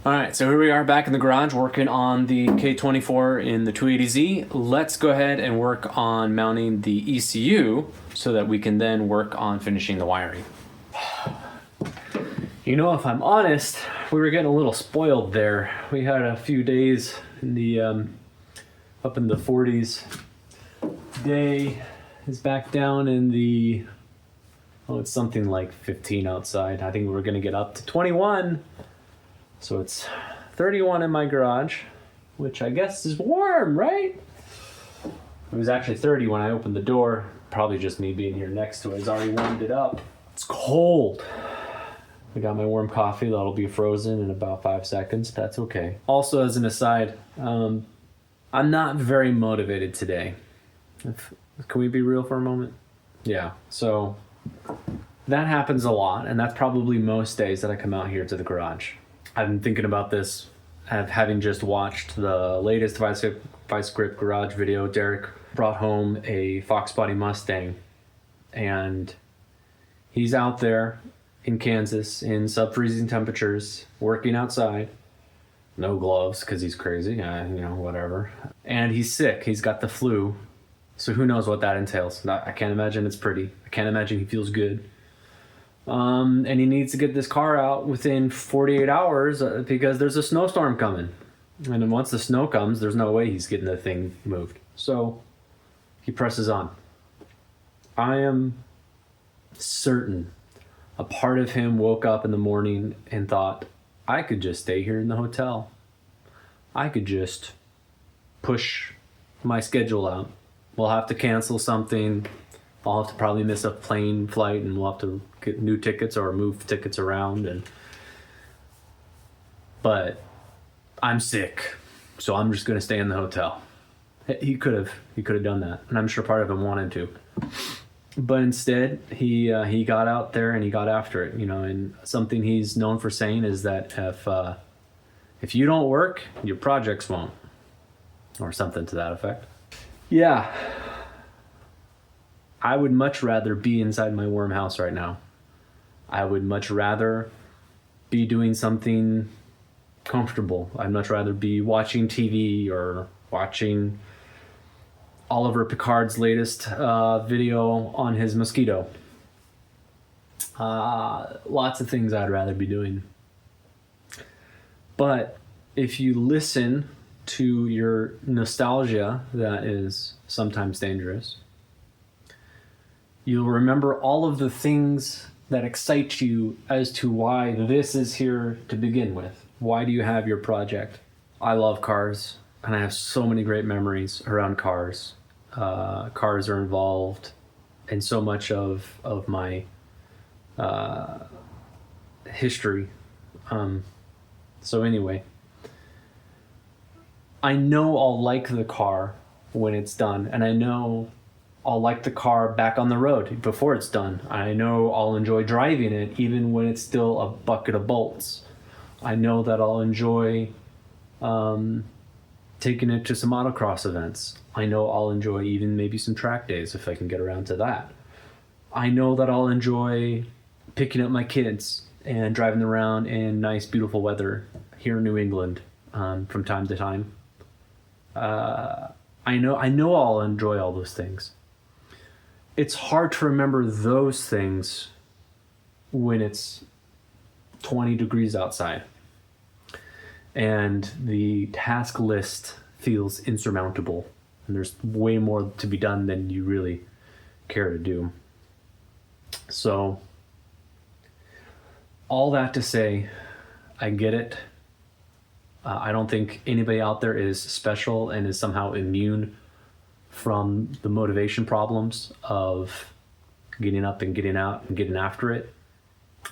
All right, so here we are back in the garage working on the K24 in the 280Z. Let's go ahead and work on mounting the ECU so that we can then work on finishing the wiring. You know, if I'm honest, we were getting a little spoiled there. We had a few days in the up in the 40s. Today is back down in the, oh, it's something like 15 outside. I think we're gonna get up to 21. So it's 31 in my garage, which I guess is warm, right? It was actually 30 when I opened the door. Probably just me being here next to it has already warmed it up. It's cold. I got my warm coffee that'll be frozen in about 5 seconds. That's okay. Also, as an aside, I'm not very motivated today. Can we be real for a moment? Yeah, so that happens a lot, and that's probably most days that I come out here to the garage. I've been thinking about this, having just watched the latest Vice Grip garage video. Derek brought home a Fox Body Mustang, and he's out there in Kansas in sub-freezing temperatures, working outside. No gloves, because he's crazy, whatever. And he's sick, he's got the flu, so who knows what that entails. I can't imagine it's pretty. I can't imagine he feels good. And he needs to get this car out within 48 hours because there's a snowstorm coming. And then once the snow comes, there's no way he's getting the thing moved. So he presses on. I am certain a part of him woke up in the morning and thought, I could just stay here in the hotel. I could just push my schedule out. We'll have to cancel something. I'll have to probably miss a plane flight and we'll have to get new tickets or move tickets around. But I'm sick, so I'm just gonna stay in the hotel. He could have done that, and I'm sure part of him wanted to. But instead, he got out there and he got after it, and something he's known for saying is that if you don't work, your projects won't, or something to that effect. Yeah. I would much rather be inside my warm house right now. I would much rather be doing something comfortable. I'd much rather be watching TV or watching Oliver Picard's latest video on his mosquito. Lots of things I'd rather be doing. But if you listen to your nostalgia, that is sometimes dangerous, you'll remember all of the things that excite you as to why this is here to begin with. Why do you have your project? I love cars, and I have so many great memories around cars. Cars are involved in so much of my history. So anyway, I know I'll like the car when it's done, and I know I'll like the car back on the road before it's done. I know I'll enjoy driving it even when it's still a bucket of bolts. I know that I'll enjoy taking it to some autocross events. I know I'll enjoy even maybe some track days if I can get around to that. I know that I'll enjoy picking up my kids and driving them around in nice, beautiful weather here in New England from time to time. I know I'll enjoy all those things. It's hard to remember those things when it's 20 degrees outside and the task list feels insurmountable and there's way more to be done than you really care to do. So all that to say, I get it. I don't think anybody out there is special and is somehow immune from the motivation problems of getting up and getting out and getting after it.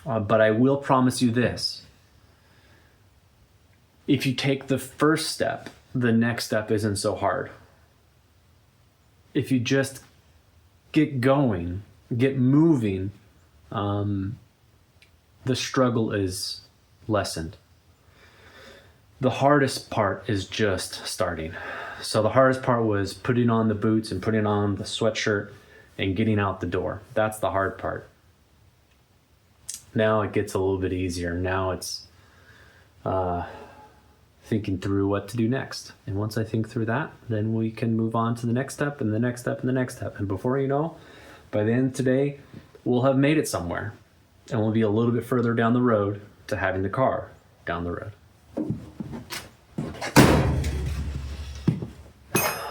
But I will promise you this. If you take the first step, the next step isn't so hard. If you just get going, get moving, the struggle is lessened. The hardest part is just starting. So the hardest part was putting on the boots and putting on the sweatshirt and getting out the door. That's the hard part. Now it gets a little bit easier. Now it's thinking through what to do next. And once I think through that, then we can move on to the next step and the next step and the next step. And before you know, by the end of today, we'll have made it somewhere. And we'll be a little bit further down the road to having the car down the road.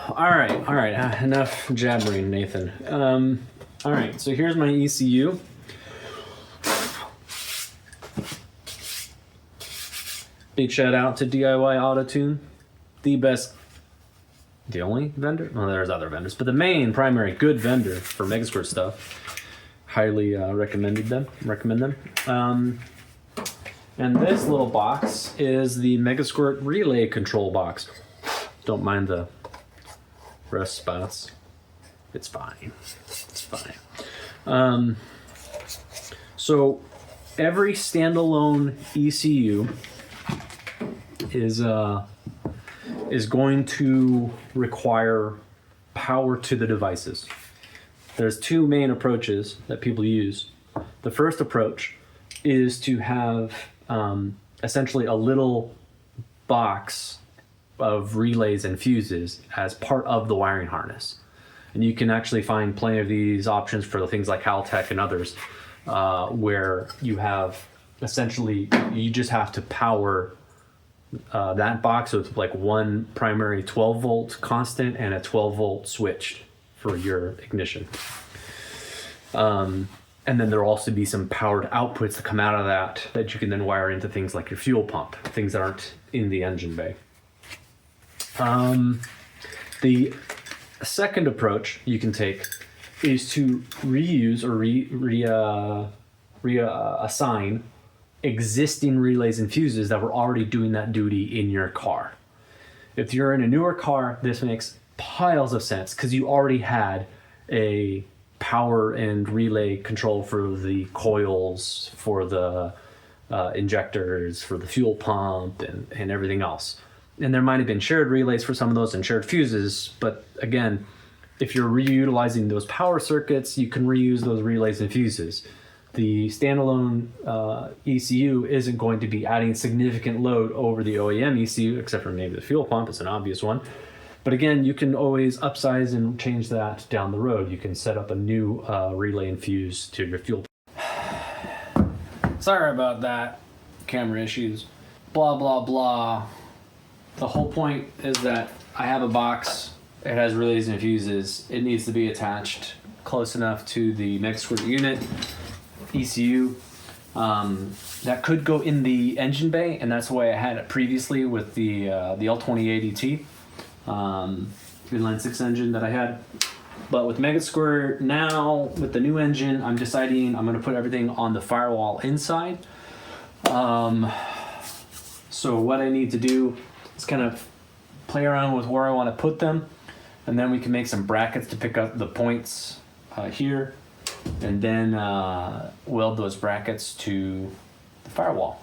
All right, enough jabbering, Nathan. All right, so here's my ECU. Big shout out to DIY Auto Tune, the only vendor? Well, there's other vendors, but the main primary good vendor for Megasquirt stuff. Highly recommend them. And this little box is the Megasquirt relay control box. Don't mind the rust spots. It's fine. It's fine. So every standalone ECU is going to require power to the devices. There's two main approaches that people use. The first approach is to have essentially a little box of relays and fuses as part of the wiring harness. And you can actually find plenty of these options for things like Haltech and others, where you have essentially, you just have to power that box with like one primary 12 volt constant and a 12 volt switch for your ignition. And then there'll also be some powered outputs that come out of that you can then wire into things like your fuel pump, things that aren't in the engine bay. The second approach you can take is to reuse or reassign existing relays and fuses that were already doing that duty in your car. If you're in a newer car, this makes piles of sense because you already had a power and relay control for the coils, for the injectors, for the fuel pump, and everything else. And there might have been shared relays for some of those and shared fuses, but again, if you're reutilizing those power circuits, you can reuse those relays and fuses. The standalone ECU isn't going to be adding significant load over the OEM ECU, except for maybe the fuel pump. It's an obvious one. But again, you can always upsize and change that down the road. You can set up a new relay and fuse to your fuel pump. Sorry about that. Camera issues. Blah, blah, blah. The whole point is that I have a box. It has relays and fuses. It needs to be attached close enough to the Megasquirt unit ECU. That could go in the engine bay, and that's the way I had it previously with the L2080T inline 6 engine that I had. But with Megasquirt now, with the new engine, I'm deciding I'm going to put everything on the firewall inside. So what I need to do is kind of play around with where I want to put them, and then we can make some brackets to pick up the points here, and then weld those brackets to the firewall.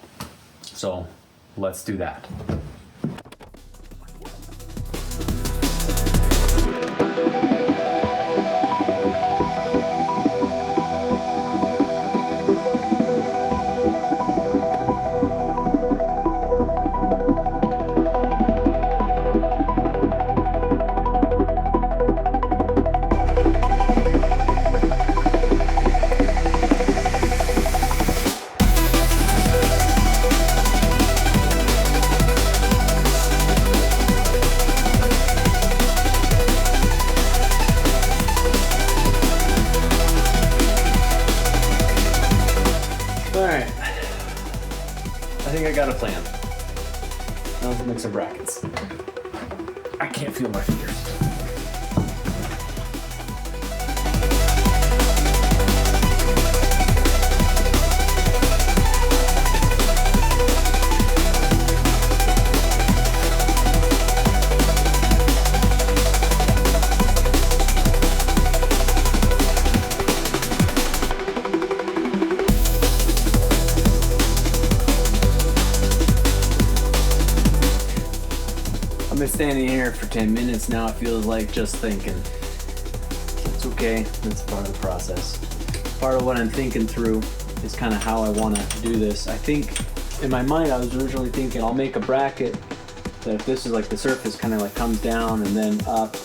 So let's do that. I got a plan. Now let's make some brackets. I can't feel my fingers. I've been standing here for 10 minutes now. It feels like just thinking. It's okay. That's part of the process. Part of what I'm thinking through is kind of how I want to do this. I think in my mind I was originally thinking I'll make a bracket that if this is like the surface kind of like comes down and then up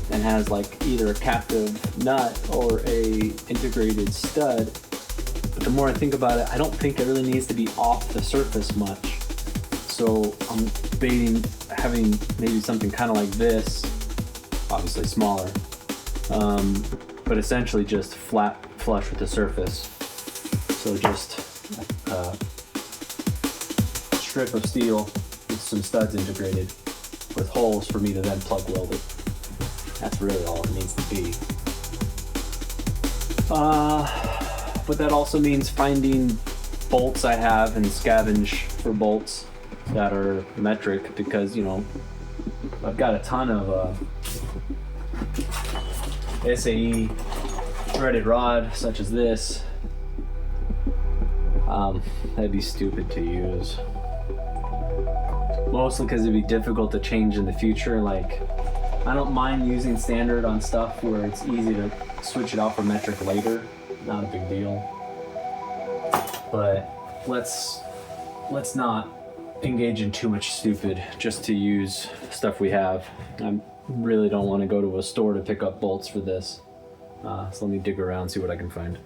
and has like either a captive nut or a integrated stud, but the more I think about it, I don't think it really needs to be off the surface much. So I'm debating having maybe something kind of like this, obviously smaller, but essentially just flat flush with the surface. So just a strip of steel with some studs integrated with holes for me to then plug weld it. That's really all it needs to be. But that also means finding bolts I have and scavenge for bolts that are metric, because, you know, I've got a ton of SAE threaded rod such as this. That'd be stupid to use. Mostly because it'd be difficult to change in the future. Like, I don't mind using standard on stuff where it's easy to switch it out for metric later. Not a big deal. But let's not engage in too much stupid just to use stuff we have. I really don't want to go to a store to pick up bolts for this. So let me dig around, see what I can find.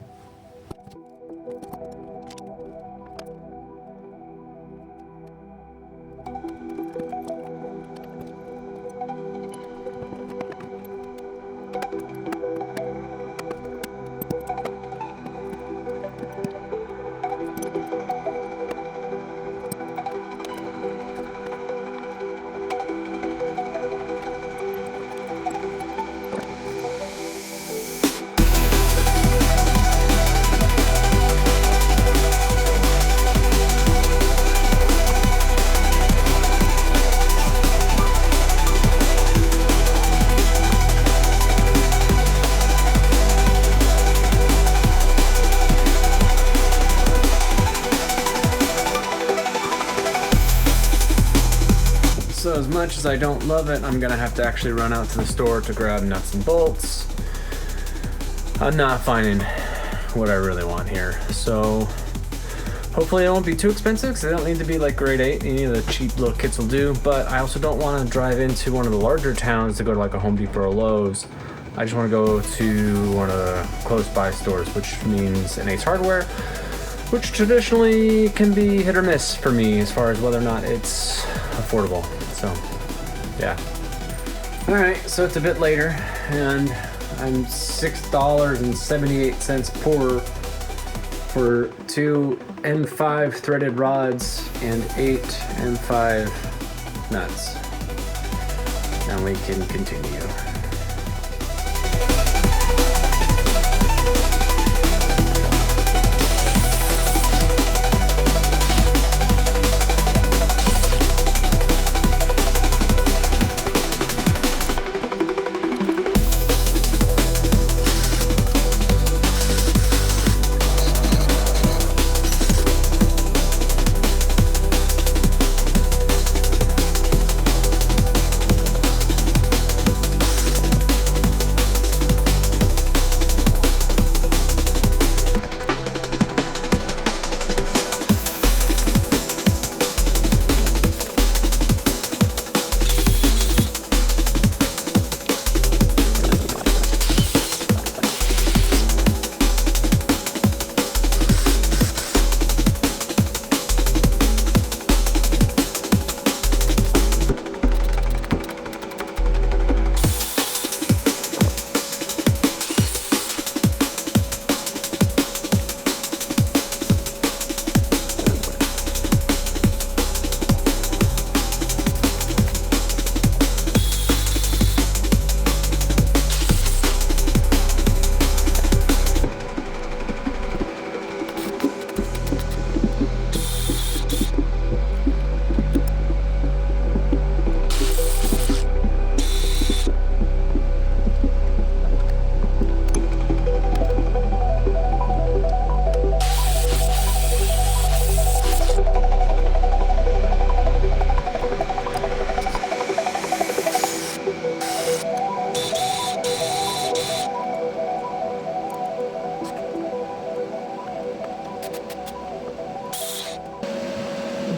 So as much as I don't love it, I'm gonna have to actually run out to the store to grab nuts and bolts. I'm not finding what I really want here. So hopefully it won't be too expensive, because they don't need to be like grade 8. Any of the cheap little kits will do, but I also don't want to drive into one of the larger towns to go to like a Home Depot or Lowe's. I just want to go to one of the close by stores, which means an Ace Hardware, which traditionally can be hit or miss for me as far as whether or not it's affordable. So yeah. All right, so it's a bit later and I'm $6.78 poorer for 2 M5 threaded rods and 8 M5 nuts. And we can continue.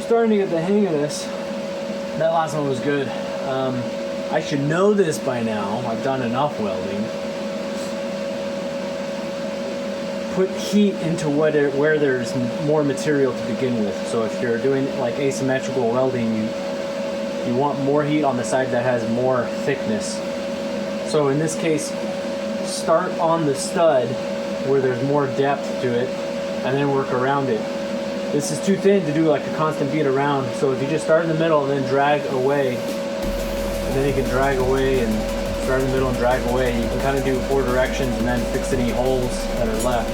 Starting to get the hang of this. that last one was good. I should know this by now. I've done enough welding. Put heat into where there's more material to begin with. So if you're doing like asymmetrical welding, you want more heat on the side that has more thickness. So in this case, start on the stud where there's more depth to it, and then work around it. This is too thin to do like a constant beat around, so if you just start in the middle and then drag away, and then you can drag away and start in the middle and drag away, you can kind of do 4 directions and then fix any holes that are left.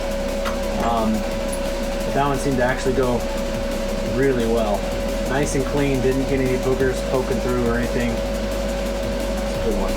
But that one seemed to actually go really well. Nice and clean, didn't get any boogers poking through or anything. It's a good one.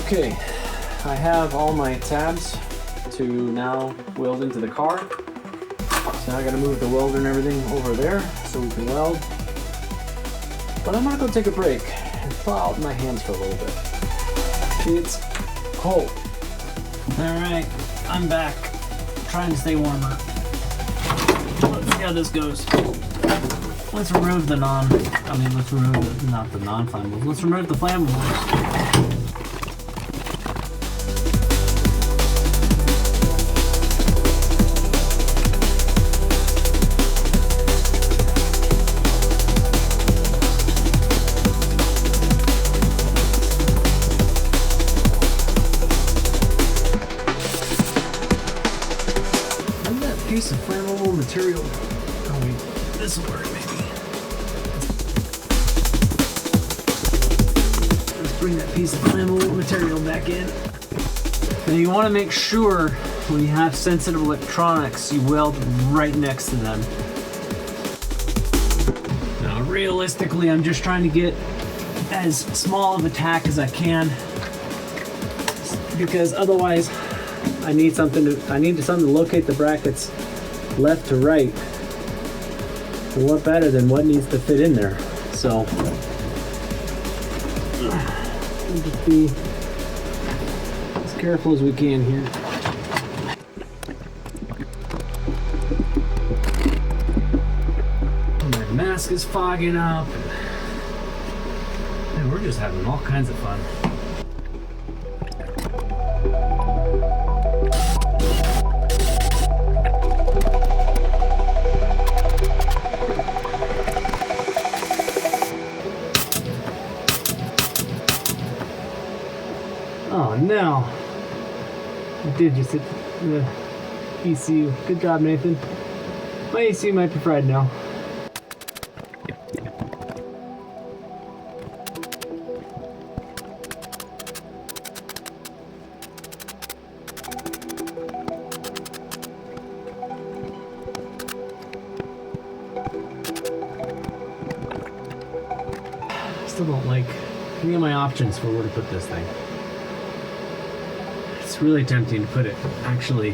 Okay, I have all my tabs to now weld into the car. So now I gotta move the welder and everything over there so we can weld. But I'm gonna go take a break and thaw out my hands for a little bit. It's cold. All right, I'm back. Trying to stay warmer. Let's see how this goes. Let's remove the not the non-flammables. Let's remove the flammables. Piece of flammable material. Oh wait, this will work maybe. Let's bring that piece of flammable material back in. Now you want to make sure when you have sensitive electronics, you weld right next to them. Now realistically, I'm just trying to get as small of a tack as I can, because otherwise I need something to locate the brackets left to right. And what better than what needs to fit in there? So we'll just be as careful as we can here. My mask is fogging up. And we're just having all kinds of fun. Oh no, I did just hit the ECU. Good job, Nathan. My ECU might be fried now. Still don't like any of my options for where to put this thing. It's really tempting to put it actually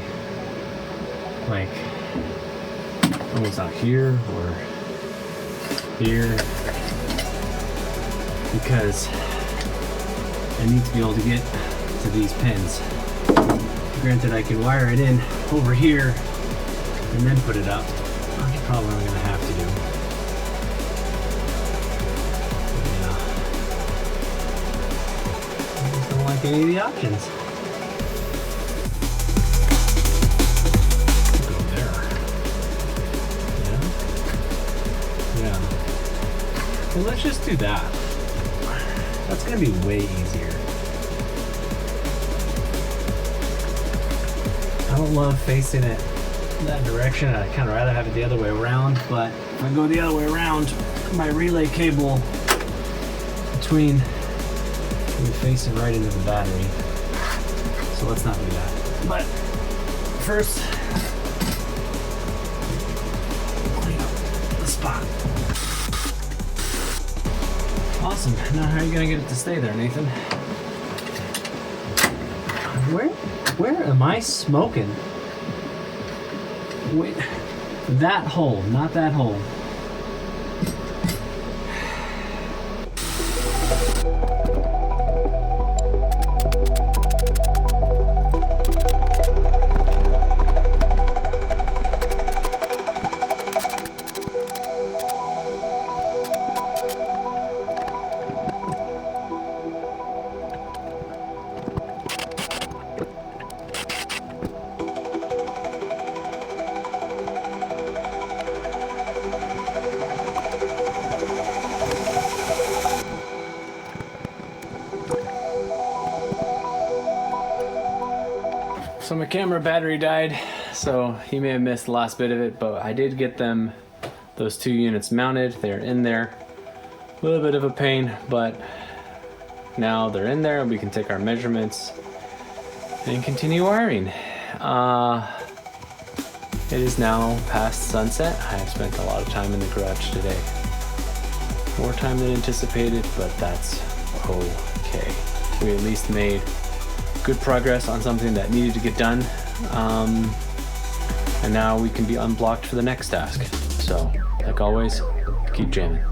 like almost out here or here, because I need to be able to get to these pins. Granted, I can wire it in over here and then put it up. That's probably what I'm gonna have to do. Yeah. I just don't like any of the options. Well, let's just do that. That's gonna be way easier. I don't love facing it that direction. I'd kind of rather have it the other way around, but if I go the other way around, my relay cable between We face it right into the battery. So let's not do that. But first, clean up the spot. Awesome. Now how are you gonna get it to stay there, Nathan? Where am I smoking? Wait, that hole, not that hole. So my camera battery died, so you may have missed the last bit of it, but I did get those 2 units mounted. They're in there. A little bit of a pain, but now they're in there and we can take our measurements and continue wiring. It is now past sunset. I have spent a lot of time in the garage today. More time than anticipated, but that's okay. We at least made good progress on something that needed to get done, and now we can be unblocked for the next task. So, like always, keep jamming.